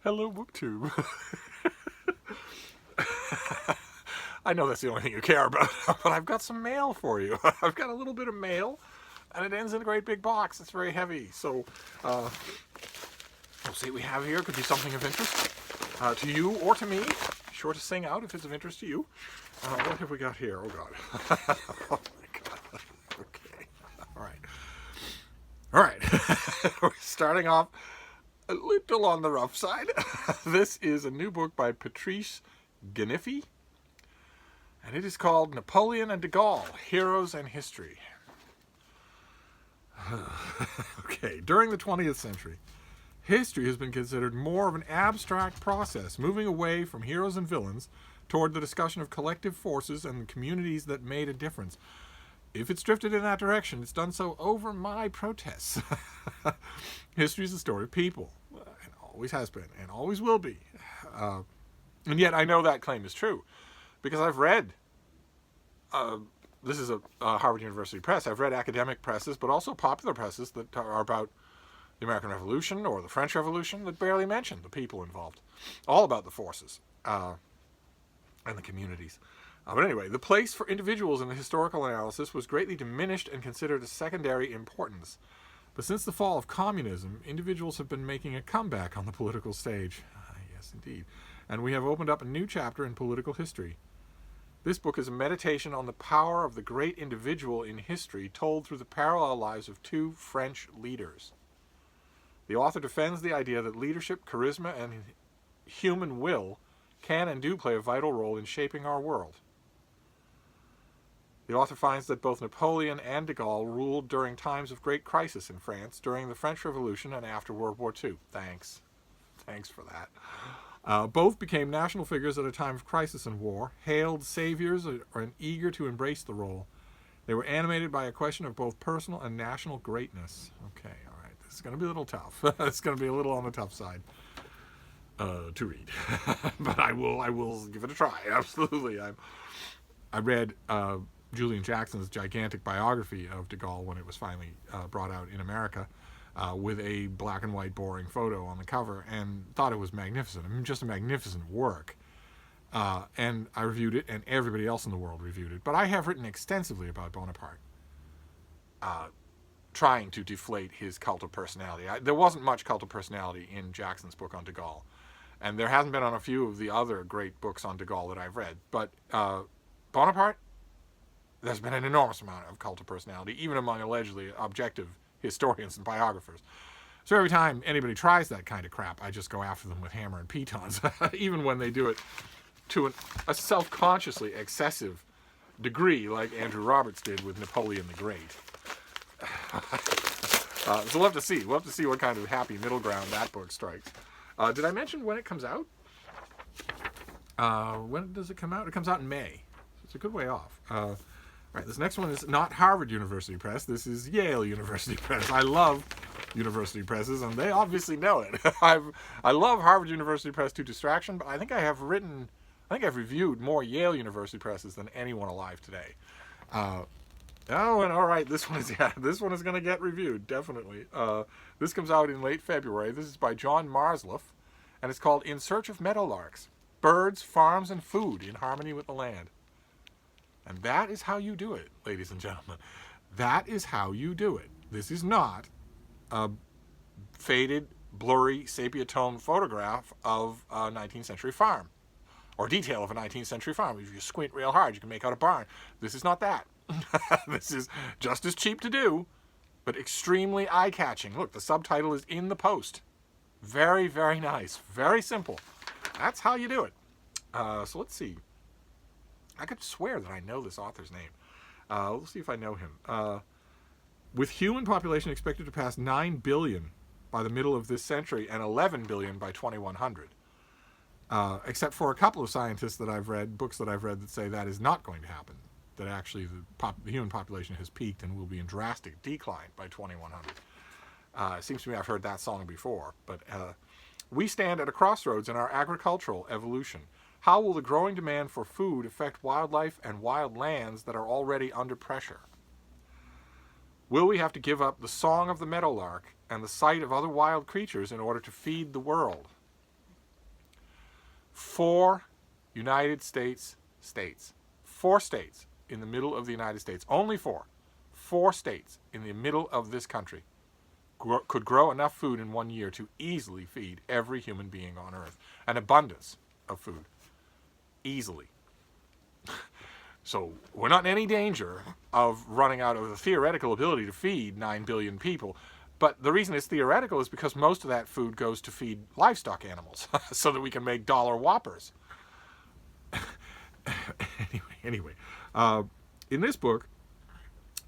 Hello, BookTube. I know that's the only thing you care about, but I've got some mail for you. I've got a little bit of mail, and it ends in a great big box. It's very heavy, so we'll see what we have here. Could be something of interest to you or to me. Be sure to sing out if it's of interest to you. What have we got here? Oh, God. Oh, my God. Okay. All right. All right. We're starting off a little on the rough side. This is a new book by Patrice Ganiffi, and it is called Napoleon and Gaulle, Heroes and History. Okay, during the 20th century, history has been considered more of an abstract process, moving away from heroes and villains toward the discussion of collective forces and communities that made a difference. If it's drifted in that direction, it's done so over my protests. History is a story of people, and always has been, and always will be. And yet I know that claim is true, because I've read, this is a Harvard University press, I've read academic presses, but also popular presses that are about the American Revolution or the French Revolution that barely mention the people involved. All about the forces and the communities. But anyway, the place for individuals in the historical analysis was greatly diminished and considered a secondary importance. But since the fall of communism, individuals have been making a comeback on the political stage. Yes, indeed. And we have opened up a new chapter in political history. This book is a meditation on the power of the great individual in history told through the parallel lives of two French leaders. The author defends the idea that leadership, charisma, and human will can and do play a vital role in shaping our world. The author finds that both Napoleon and de Gaulle ruled during times of great crisis in France, during the French Revolution and after World War II. Thanks. Thanks for that. Both became national figures at a time of crisis and war, hailed saviors and eager to embrace the role. They were animated by a question of both personal and national greatness. Okay, all right. This is going to be a little tough. It's going to be a little on the tough side to read. But I will give it a try. Absolutely. I read Julian Jackson's gigantic biography of de Gaulle when it was finally brought out in America, with a black and white boring photo on the cover, and thought it was magnificent. I mean, just a magnificent work. And I reviewed it, and everybody else in the world reviewed it. But I have written extensively about Bonaparte, trying to deflate his cult of personality. There wasn't much cult of personality in Jackson's book on de Gaulle, and there hasn't been on a few of the other great books on de Gaulle that I've read. But Bonaparte, there's been an enormous amount of cult of personality, even among allegedly objective historians and biographers. So every time anybody tries that kind of crap, I just go after them with hammer and pitons, even when they do it to a self-consciously excessive degree, like Andrew Roberts did with Napoleon the Great. So we'll have to see. We'll have to see what kind of happy middle ground that book strikes. Did I mention when it comes out? When does it come out? It comes out in May. So it's a good way off. All right, this next one is not Harvard University Press. This is Yale University Press. I love university presses, and they obviously know it. I love Harvard University Press to distraction, but I think I've reviewed more Yale University presses than anyone alive today. And all right, this one is going to get reviewed, definitely. This comes out in late February. This is by John Marsloff, and it's called In Search of Meadowlarks, Birds, Farms, and Food in Harmony with the Land. And that is how you do it, ladies and gentlemen. That is how you do it. This is not a faded, blurry, sepia-tone photograph of a 19th century farm, or detail of a 19th century farm. If you squint real hard, you can make out a barn. This is not that. This is just as cheap to do, but extremely eye-catching. Look, the subtitle is in the post. Very, very nice. Very simple. That's how you do it. So let's see. I could swear that I know this author's name. We'll see if I know him. With human population expected to pass 9 billion by the middle of this century and 11 billion by 2100. Except for a couple of scientists that I've read, books that I've read that say that is not going to happen. That actually the human population has peaked and will be in drastic decline by 2100. It seems to me I've heard that song before. But we stand at a crossroads in our agricultural evolution. How will the growing demand for food affect wildlife and wild lands that are already under pressure? Will we have to give up the song of the meadowlark and the sight of other wild creatures in order to feed the world? 4 United States states. 4 states in the middle of the United States. Only 4. 4 states in the middle of this country could grow enough food in 1 year to easily feed every human being on Earth. An abundance of food. Easily. So we're not in any danger of running out of the theoretical ability to feed 9 billion people. But the reason it's theoretical is because most of that food goes to feed livestock animals so that we can make dollar whoppers. Anyway, in this book,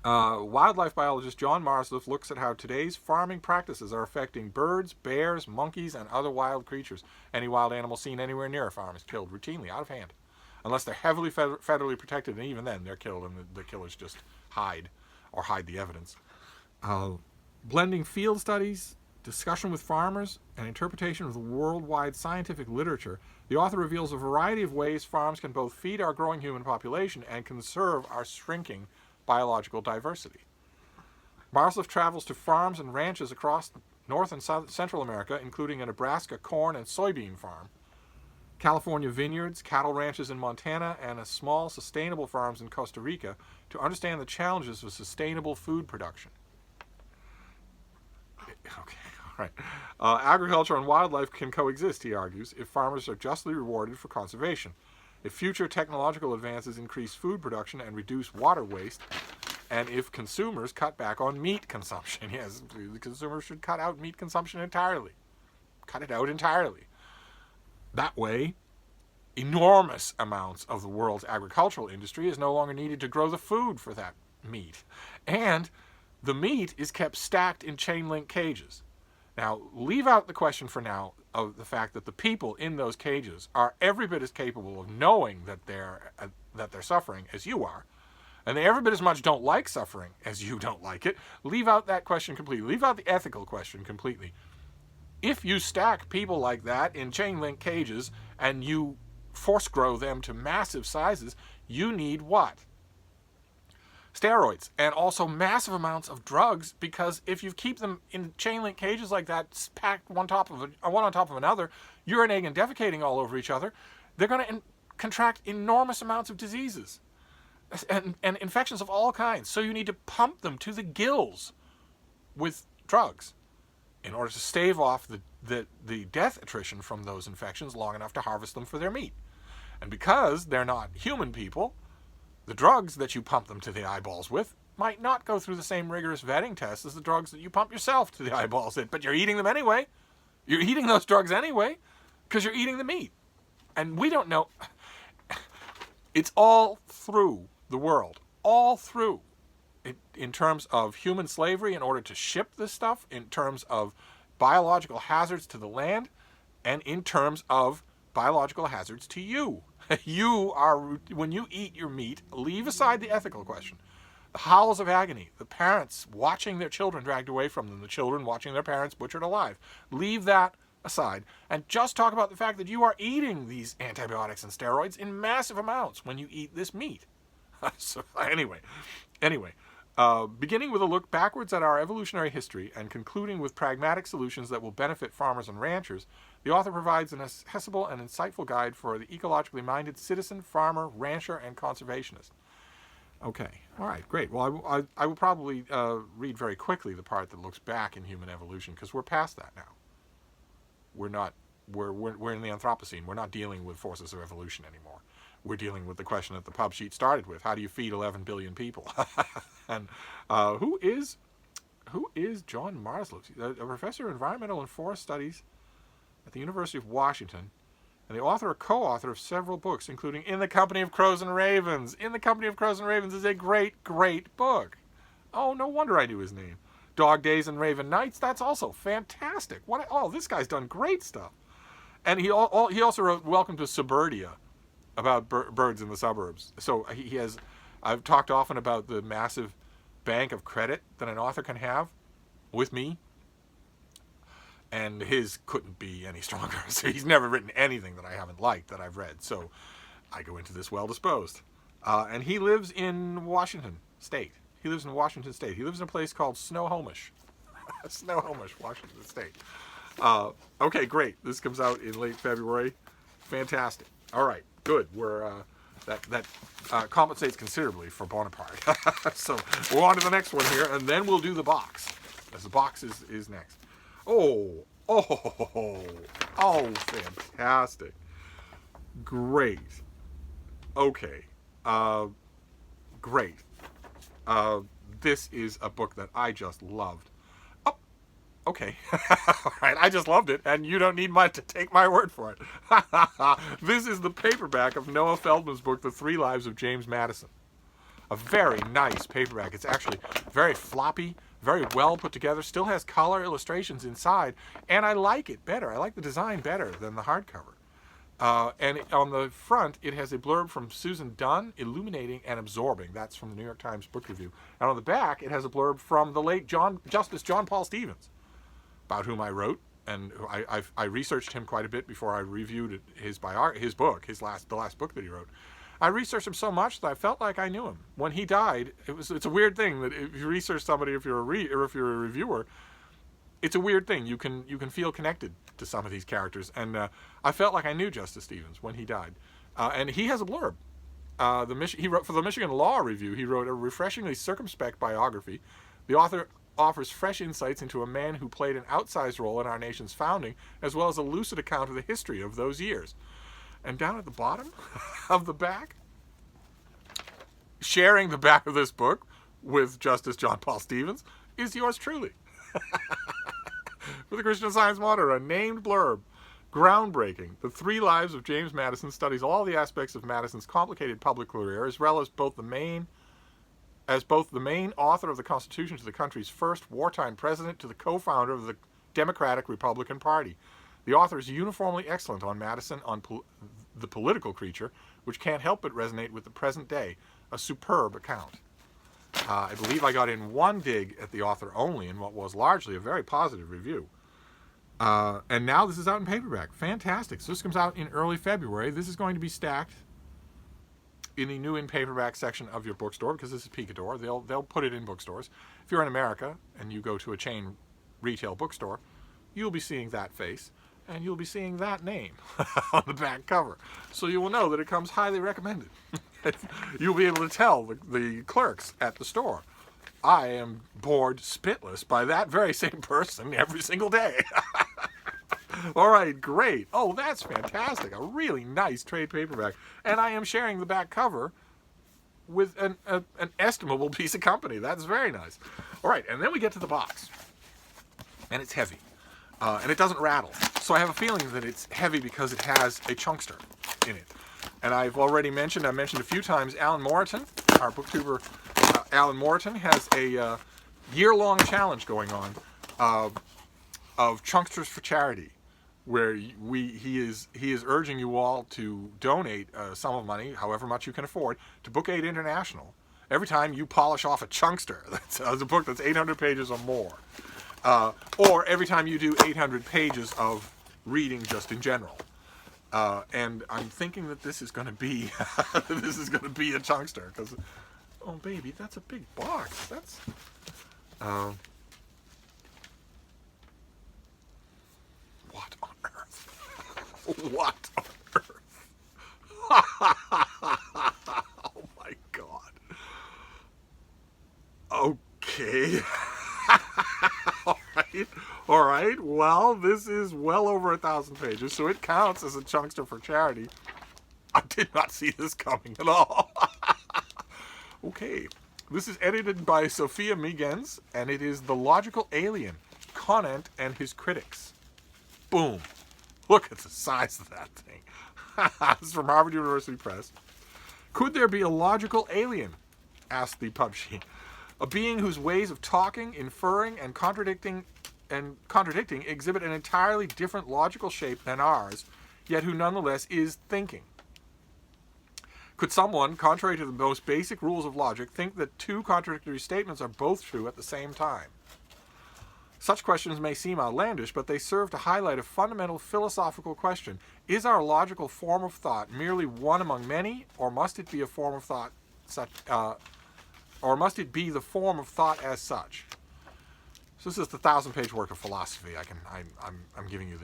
wildlife biologist John Marsliff looks at how today's farming practices are affecting birds, bears, monkeys, and other wild creatures. Any wild animal seen anywhere near a farm is killed routinely, out of hand. Unless they're heavily federally protected, and even then they're killed, and the killers just hide the evidence. Blending field studies, discussion with farmers, and interpretation of the worldwide scientific literature, the author reveals a variety of ways farms can both feed our growing human population and conserve our shrinking biological diversity. Marsliff travels to farms and ranches across North and Central America, including a Nebraska corn and soybean farm, California vineyards, cattle ranches in Montana, and a small sustainable farms in Costa Rica to understand the challenges of sustainable food production. Okay, all right. Agriculture and wildlife can coexist, he argues, if farmers are justly rewarded for conservation. If future technological advances increase food production and reduce water waste, and if consumers cut back on meat consumption. Yes, the consumers should cut out meat consumption entirely. Cut it out entirely. That way, enormous amounts of the world's agricultural industry is no longer needed to grow the food for that meat. And the meat is kept stacked in chain-link cages. Now, leave out the question for now of the fact that the people in those cages are every bit as capable of knowing that they're suffering as you are, and they every bit as much don't like suffering as you don't like it. Leave out that question completely. Leave out the ethical question completely. If you stack people like that in chain-link cages and you force grow them to massive sizes, you need what? Steroids, and also massive amounts of drugs, because if you keep them in chain-link cages like that, packed one on top of another, urinating and defecating all over each other, they're going to contract enormous amounts of diseases and infections of all kinds. So you need to pump them to the gills with drugs in order to stave off the death attrition from those infections long enough to harvest them for their meat. And because they're not human people, the drugs that you pump them to the eyeballs with might not go through the same rigorous vetting tests as the drugs that you pump yourself to the eyeballs with, but you're eating them anyway. You're eating those drugs anyway because you're eating the meat. And we don't know. It's all through the world. All through. In terms of human slavery in order to ship this stuff, in terms of biological hazards to the land, and in terms of biological hazards to you. You are, when you eat your meat, leave aside the ethical question. The howls of agony, the parents watching their children dragged away from them, the children watching their parents butchered alive. Leave that aside and just talk about the fact that you are eating these antibiotics and steroids in massive amounts when you eat this meat. So anyway, beginning with a look backwards at our evolutionary history and concluding with pragmatic solutions that will benefit farmers and ranchers, the author provides an accessible and insightful guide for the ecologically minded citizen, farmer, rancher, and conservationist. Okay, all right, great. Well, I will probably read very quickly the part that looks back in human evolution, because we're past that now. We're in the Anthropocene. We're not dealing with forces of evolution anymore. We're dealing with the question that the pub sheet started with: how do you feed 11 billion people? And who is John Marsliff? A professor of environmental and forest studies at the University of Washington, and the author or co-author of several books, including In the Company of Crows and Ravens. In the Company of Crows and Ravens is a great, great book. Oh, no wonder I knew his name. Dog Days and Raven Nights, that's also fantastic. This guy's done great stuff. And he also wrote Welcome to Suburbia, about birds in the suburbs. So I've talked often about the massive bank of credit that an author can have with me, and his couldn't be any stronger. So he's never written anything that I haven't liked that I've read. So I go into this well disposed. And he lives in Washington State. He lives in a place called Snohomish. Snohomish, Washington State. Okay, great. This comes out in late February. Fantastic. All right, good. That compensates considerably for Bonaparte. So we're on to the next one here, and then we'll do the box, as the box is next. Oh, fantastic. Great. Okay. Great. This is a book that I just loved. Oh, okay. All right, I just loved it, and you don't need to take my word for it. This is the paperback of Noah Feldman's book, The 3 Lives of James Madison. A very nice paperback. It's actually very floppy, very well put together, still has color illustrations inside, and I like it better. I like the design better than the hardcover. And on the front, it has a blurb from Susan Dunn, illuminating and absorbing. That's from the New York Times Book Review. And on the back, it has a blurb from the late Justice John Paul Stevens, about whom I wrote, and I researched him quite a bit before I reviewed his book, the last book that he wrote. I researched him so much that I felt like I knew him. When he died, it's a weird thing that if you research somebody, if you're a reviewer, it's a weird thing. You can feel connected to some of these characters, and I felt like I knew Justice Stevens when he died. And he has a blurb. He wrote for the Michigan Law Review. He wrote a refreshingly circumspect biography. The author offers fresh insights into a man who played an outsized role in our nation's founding, as well as a lucid account of the history of those years. And down at the bottom of the back, sharing the back of this book with Justice John Paul Stevens, is yours truly. With the Christian Science motto, a named blurb. Groundbreaking. The 3 Lives of James Madison studies all the aspects of Madison's complicated public career, as well as both the main author of the Constitution to the country's first wartime president to the co-founder of the Democratic Republican Party. The author is uniformly excellent on Madison, on the political creature, which can't help but resonate with the present day. A superb account. I believe I got in one dig at the author only in what was largely a very positive review. And now this is out in paperback. Fantastic. So this comes out in early February. This is going to be stacked in the new in paperback section of your bookstore, because this is Picador. They'll put it in bookstores. If you're in America and you go to a chain retail bookstore, you'll be seeing that face, and you'll be seeing that name on the back cover. So you will know that it comes highly recommended. You'll be able to tell the clerks at the store, I am bored spitless by that very same person every single day. All right, great. Oh, that's fantastic. A really nice trade paperback. And I am sharing the back cover with an estimable piece of company. That's very nice. All right, and then we get to the box. And it's heavy. And it doesn't rattle. So I have a feeling that it's heavy because it has a chunkster in it. And I mentioned a few times, Alan Moreton, our booktuber, Alan Moreton, has a year-long challenge going on of Chunksters for Charity, where he is urging you all to donate a sum of money, however much you can afford, to Book Aid International every time you polish off a chunkster. That's a book that's 800 pages or more. Or every time you do 800 pages of reading just in general. And I'm thinking that this is going to be a chunkster, because, oh baby, that's a big box. That's what on earth? What on earth? Oh my God. Okay. All right. Well, this is well over 1,000 pages, so it counts as a chunkster for charity. I did not see this coming at all. Okay. This is edited by Sophia Migens, and it is The Logical Alien, Conant and His Critics. Boom. Look at the size of that thing. This is from Harvard University Press. Could there be a logical alien? Asked the pub sheet. A being whose ways of talking, inferring, and contradicting exhibit an entirely different logical shape than ours, yet who nonetheless is thinking. Could someone, contrary to the most basic rules of logic, think that two contradictory statements are both true at the same time? Such questions may seem outlandish, but they serve to highlight a fundamental philosophical question. Is our logical form of thought merely one among many, or must it be a form of thought such or must it be the form of thought as such? So this is the 1,000-page work of philosophy. I'm giving you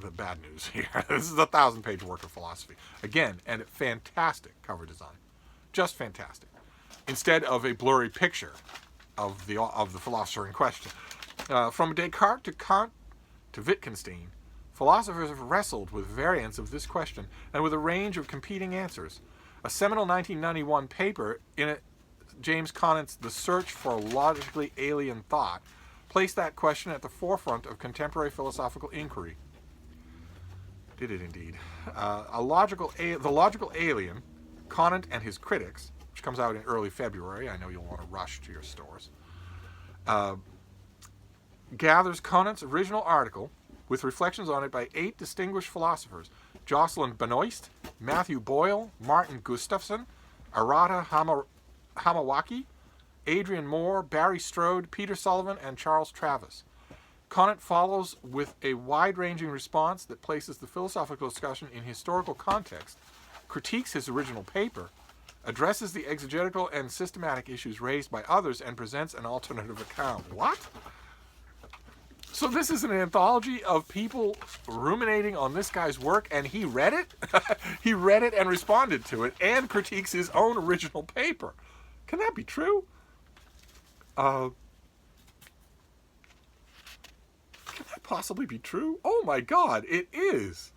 the bad news here. This is the 1,000-page work of philosophy. Again, and fantastic cover design, just fantastic. Instead of a blurry picture of the philosopher in question, from Descartes to Kant to Wittgenstein, philosophers have wrestled with variants of this question and with a range of competing answers. A seminal 1991 paper in it, James Conant's *The Search for Logically Alien Thought*, placed that question at the forefront of contemporary philosophical inquiry. Did it indeed? The logical alien, Conant and his critics, which comes out in early February. I know you'll want to rush to your stores. Gathers Conant's original article with reflections on it by 8 distinguished philosophers: Jocelyn Benoist, Matthew Boyle, Martin Gustafson, Arata Hamawaki, Adrian Moore, Barry Strode, Peter Sullivan, and Charles Travis. Conant follows with a wide-ranging response that places the philosophical discussion in historical context, critiques his original paper, addresses the exegetical and systematic issues raised by others, and presents an alternative account. What? So this is an anthology of people ruminating on this guy's work, and he read it? He read it and responded to it, and critiques his own original paper. Can that be true? Can that possibly be true? Oh my God, it is.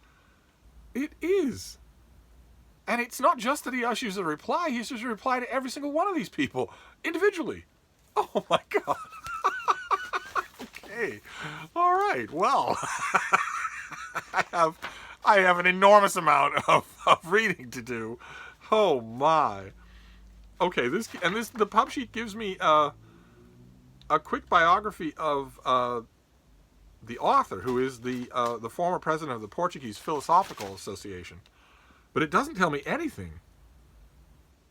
It is. And it's not just that he issues a reply, he issues a reply to every single one of these people, individually. Oh my God. Okay. All right, well, I have an enormous amount of reading to do. Oh my. Okay, the pub sheet gives me a quick biography of the author, who is the former president of the Portuguese Philosophical Association. But it doesn't tell me anything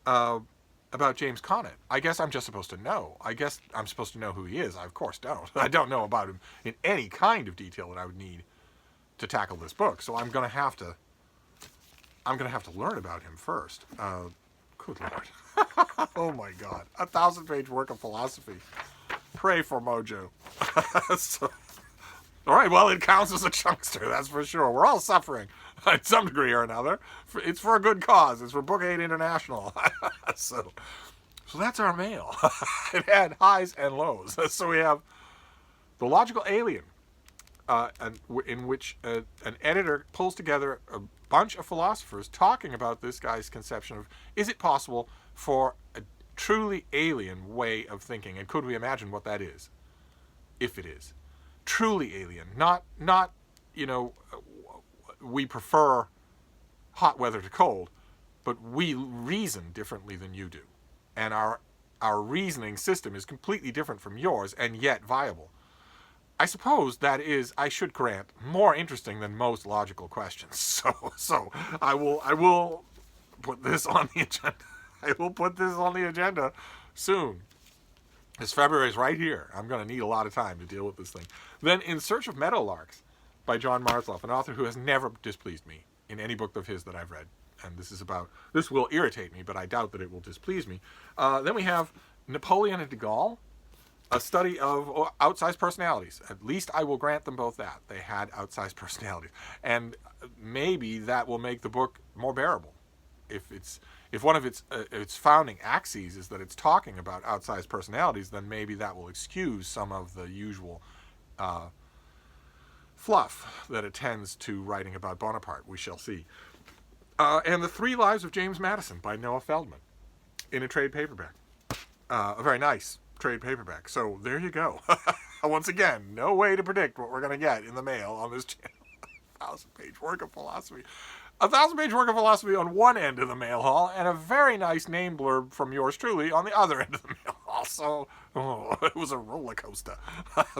about James Conant. I guess I'm just supposed to know. I guess I'm supposed to know who he is. I, of course, don't. I don't know about him in any kind of detail that I would need to tackle this book. So I'm going to have to learn about him first. Good Lord. Oh my God. 1,000-page work of philosophy. Pray for Mojo. So, all right, well, it counts as a chunkster, that's for sure. We're all suffering in some degree or another. It's for a good cause. It's for Book 8 International. So that's our mail. It had highs and lows. So we have The Logical Alien, in which an editor pulls together a bunch of philosophers talking about this guy's conception of, is it possible for a truly alien way of thinking, and could we imagine what that is, if it is truly alien? Not we prefer hot weather to cold, but we reason differently than you do, and our reasoning system is completely different from yours, and yet viable. I suppose that is, I should grant, more interesting than most logical questions. So I will put this on the agenda. I will put this on the agenda soon. This February is right here. I'm going to need a lot of time to deal with this thing. Then In Search of Meadowlarks by John Marsloff, an author who has never displeased me in any book of his that I've read. And this will irritate me, but I doubt that it will displease me. Then we have Napoleon and Gaulle, a study of outsized personalities. At least I will grant them both that. They had outsized personalities. And maybe that will make the book more bearable. If one of its founding axes is that it's talking about outsized personalities, then maybe that will excuse some of the usual fluff that attends to writing about Bonaparte. We shall see. And The 3 Lives of James Madison by Noah Feldman in a trade paperback. A very nice trade paperback. So there you go. Once again, no way to predict what we're going to get in the mail on this channel. 1,000-page work of philosophy. 1,000-page work of philosophy on one end of the mail haul, and a very nice name blurb from yours truly on the other end of the mail haul. So, it was a roller coaster.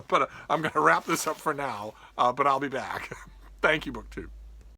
But I'm going to wrap this up for now, but I'll be back. Thank you, BookTube.